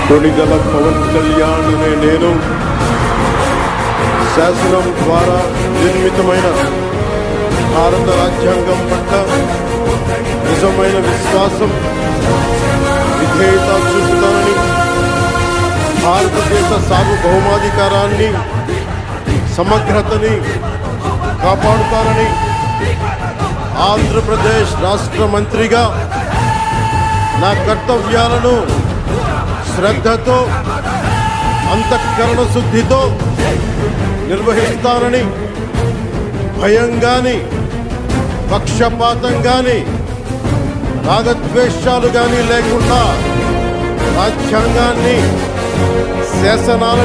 కొణిదెల పవన్ కళ్యాణ్ అనే నేను శాసనం ద్వారా నిర్మితమైన భారత రాజ్యాంగం పట్ల నిజమైన విశ్వాసం, విధేయత చూపుతానని, భారతదేశ సార్వభౌమాధికారాన్ని, సమగ్రతని కాపాడుతానని ఆంధ్రప్రదేశ్ రాష్ట్ర మంత్రిగా నా కర్తవ్యాలను శ్రద్ధతో, అంతఃకరణ శుద్ధితో నిర్వహిస్తానని, భయం గాని, పక్షపాతం గాని, రాగద్వేషాలు గాని లేకుండా రాజ్యాంగాన్ని, శాసనాలను